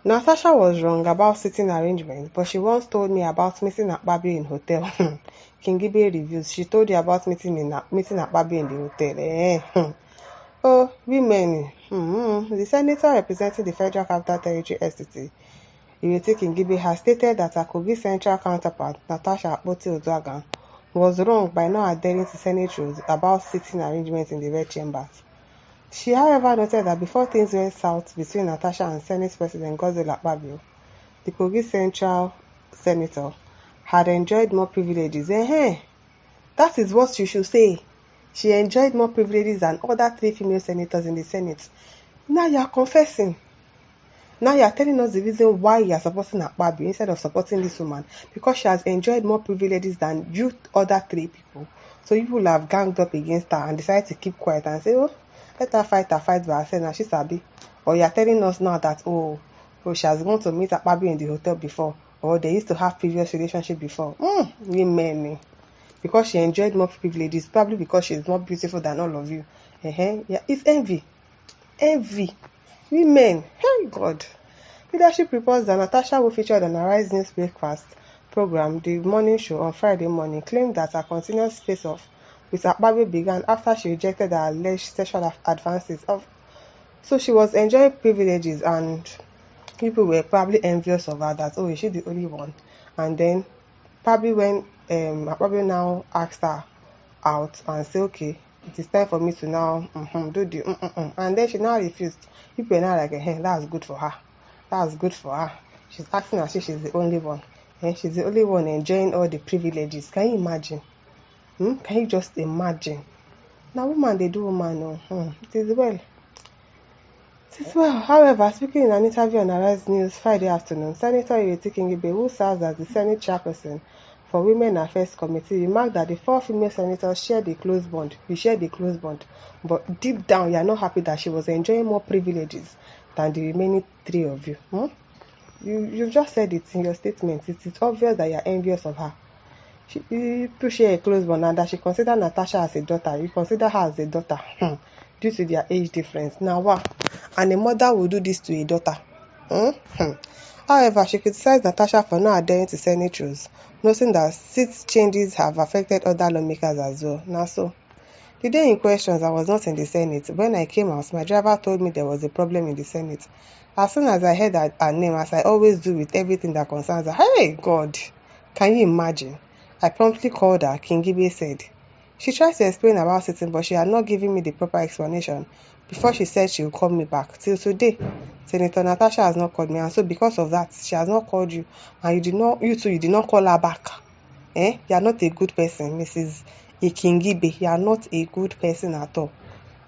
Natasha was wrong about seating arrangements, but she once told me about meeting Akpabio in hotel. Kingibe reviews. She told you about meeting Akpabio in the hotel. Oh, women. The senator representing the Federal Capital Territory (FCT), Ireti Kingibe, has stated that her Kogi Central counterpart, Natasha Akpabio, was wrong by not adhering to Senate rules about seating arrangements in the Red Chambers. She, however, noted that before things went south between Natasha and Senate President Godswill Akpabio, the Kogi Central senator had enjoyed more privileges. That is what you should say. She enjoyed more privileges than other 3 female senators in the Senate. Now you are confessing. Now you are telling us the reason why you are supporting Akpabio instead of supporting this woman, because she has enjoyed more privileges than you other 3 people. So you will have ganged up against her and decided to keep quiet and say, oh, let her fight by herself. Now she's sabi. Or you are telling us now that, she has gone to meet Akpabio in the hotel before, or they used to have previous relationship before. Women. Because she enjoyed more privileges, probably because she is more beautiful than all of you. Yeah, it's envy. Women. Hey God. Leadership reports that Natasha, who featured on Arise News Breakfast program, the morning show on Friday morning, claimed that her continuous face-off with Akpabio began after she rejected her alleged sexual advances. So she was enjoying privileges, and people were probably envious of her that, is she the only one? And then probably when Akpabio now asked her out and said, okay, it is time for me to now do the and then she now refused. People were now like, that's good for her. That's good for her. She's acting as if she's the only one. And she's the only one enjoying all the privileges. Can you imagine? Can you just imagine? Now, woman, they do woman. It is well. However, speaking in an interview on Arise News Friday afternoon, Senator Ireti Kingibe, who serves as the Senate chairperson for Women Affairs Committee, remarked that the 4 female senators shared a close bond. We shared a close bond. But deep down, you are not happy that she was enjoying more privileges than the remaining 3 of you. You've just said it in your statement. It is obvious that you are envious of her. You share a close bond, and that she considered Natasha as a daughter. You consider her as a daughter due to their age difference. Now, wow. And a mother will do this to a daughter. However, she criticized Natasha for not adhering to Senate rules, noting that seat changes have affected other lawmakers as well. Now, so the day in question, I was not in the Senate. When I came out, my driver told me there was a problem in the Senate. As soon as I heard her name, as I always do with everything that concerns her, hey God, can you imagine? I promptly called her, Kingibe said. She tried to explain about sitting, but she had not given me the proper explanation before she said she would call me back. Till today, Senator Natasha has not called me, and so because of that, she has not called you, and you did not call her back. You are not a good person, Mrs. Kingibe. You are not a good person at all.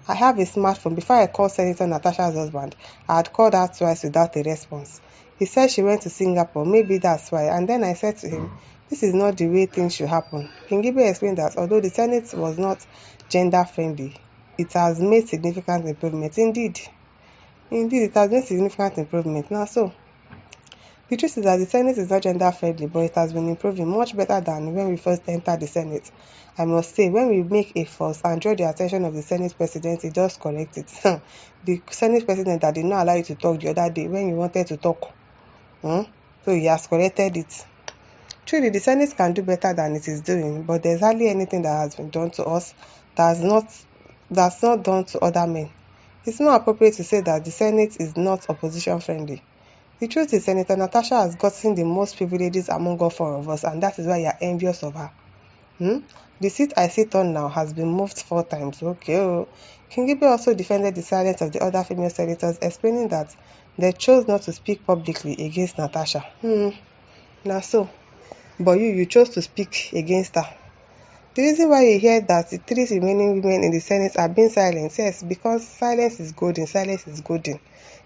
I have a smartphone. Before I called Senator Natasha's husband, I had called her twice without a response. He said she went to Singapore. Maybe that's why. And then I said to him, this is not the way things should happen. Kingibe explained that although the Senate was not gender-friendly, it has made significant improvement. Indeed, it has made significant improvement. Now, so the truth is that the Senate is not gender-friendly, but it has been improving much better than when we first entered the Senate. I must say, when we make a fuss and draw the attention of the Senate President, he does correct it. The Senate President that did not allow you to talk the other day when you wanted to talk. So he has corrected it. Truly, the Senate can do better than it is doing, but there's hardly anything that has been done to us that's not done to other men. It's more appropriate to say that the Senate is not opposition-friendly. The truth is, Senator Natasha has gotten the most privileges among all 4 of us, and that is why you are envious of her. The seat I sit on now has been moved 4 times. Okay. Kingibe also defended the silence of the other female senators, explaining that they chose not to speak publicly against Natasha. Now so, but you chose to speak against her. The reason why you hear that the 3 remaining women in the Senate are being silent, yes, because silence is golden. Silence is golden.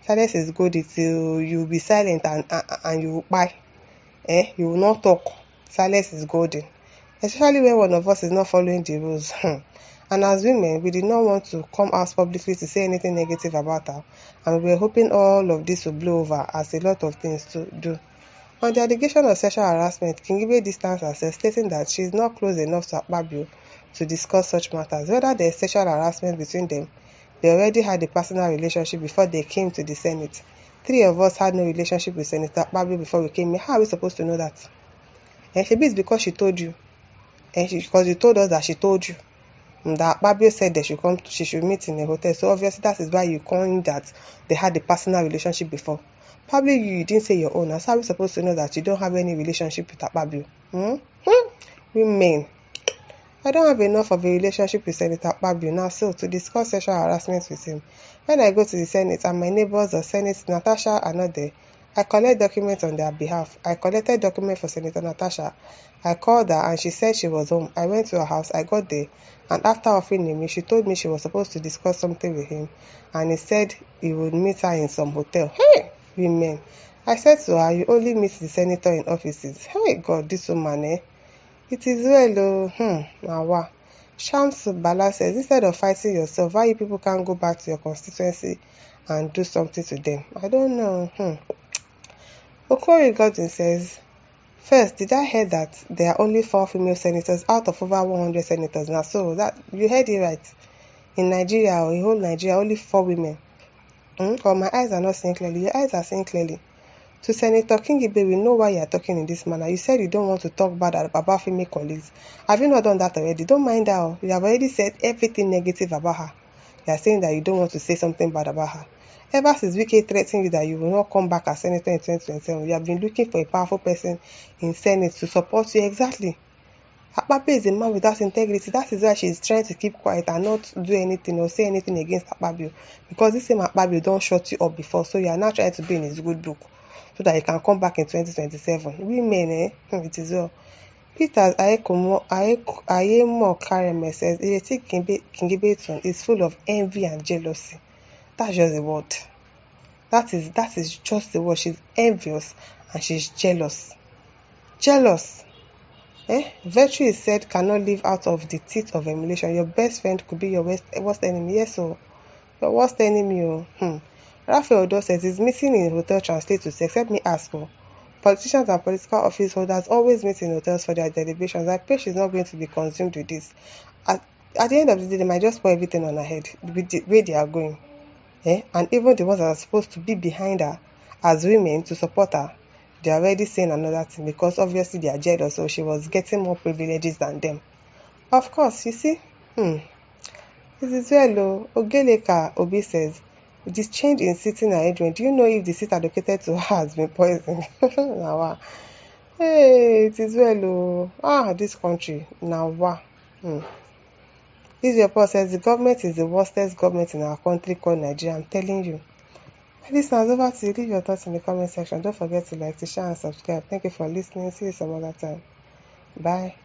Silence is golden till you will be silent and you will buy. You will not talk. Silence is golden. Especially when one of us is not following the rules. And as women, we did not want to come out publicly to say anything negative about her, and we were hoping all of this would blow over, as a lot of things to do. On the allegation of sexual harassment, Kingibe distanced herself, stating that she is not close enough to Akpabio to discuss such matters. Whether there is sexual harassment between them, they already had a personal relationship before they came to the Senate. three of us had no relationship with Senator Akpabio before we came here. How are we supposed to know that? And maybe it's because she told you. And because you told us that she told you. That Akpabio said they should come, she should meet in a hotel. So obviously that is why you coined that they had a personal relationship before. Probably you didn't say your own. How are we supposed to know that you don't have any relationship with Akpabio? Women. I don't have enough of a relationship with Senator Akpabio now, so to discuss sexual harassment with him. When I go to the Senate and my neighbors or Senate Natasha are not there, I collect documents on their behalf. I collected documents for Senator Natasha. I called her and she said she was home. I went to her house. I got there, and after offering him, she told me she was supposed to discuss something with him, and he said he would meet her in some hotel. Hey, women! I said to her, you only meet the senator in offices. Hey God, this woman, eh? It is well, Nawa. Shams Bala says, instead of fighting yourself, why you people can't go back to your constituency and do something to them? I don't know. Okori Godwin says, first, did I hear that there are only 4 female senators out of over 100 senators now? So that you heard it right. In Nigeria or in whole Nigeria, only 4 women. Or my eyes are not seeing clearly. Your eyes are seeing clearly. To Senator Kingibe, we know why you are talking in this manner. You said you don't want to talk bad about female colleagues. Have you not done that already? Don't mind her. You have already said everything negative about her. You are saying that you don't want to say something bad about her. Ever since Wike threatened you that you will not come back as senator in 2027, you have been looking for a powerful person in Senate to support you. Exactly. Akpabio is a man without integrity. That is why she is trying to keep quiet and not do anything or say anything against Akpabio. Because this same Akpabio don't shut you up before, so you are now trying to be in his good book so that you can come back in 2027. Women, it is well. Peter Ayemo Kareme says, Ireti Kingibe is full of envy and jealousy. That's just the word. That is just the word. She's envious and she's jealous. Jealous. Virtue is said cannot live out of the teeth of emulation. Your best friend could be your worst enemy. Yes, so your worst enemy. Raphael Odo says, is meeting in a hotel translate to sex? Let me ask. Politicians and political office holders always meet in hotels for their deliberations. I pray she's not going to be consumed with this. At the end of the day, they might just pour everything on her head with the way they are going. And even the ones that are supposed to be behind her as women to support her, they are already saying another thing because obviously they are jealous, so she was getting more privileges than them. Of course, you see. This is well. Ogeleka Obi says, with this change in sitting arrangement, do you know if the seat allocated to her has been poisoned? Now, hey, it is well. This country. Now, This report says the government is the worstest government in our country called Nigeria. I'm telling you. Listeners, over to you. Leave your thoughts in the comment section. Don't forget to like, to share, and subscribe. Thank you for listening. See you some other time. Bye.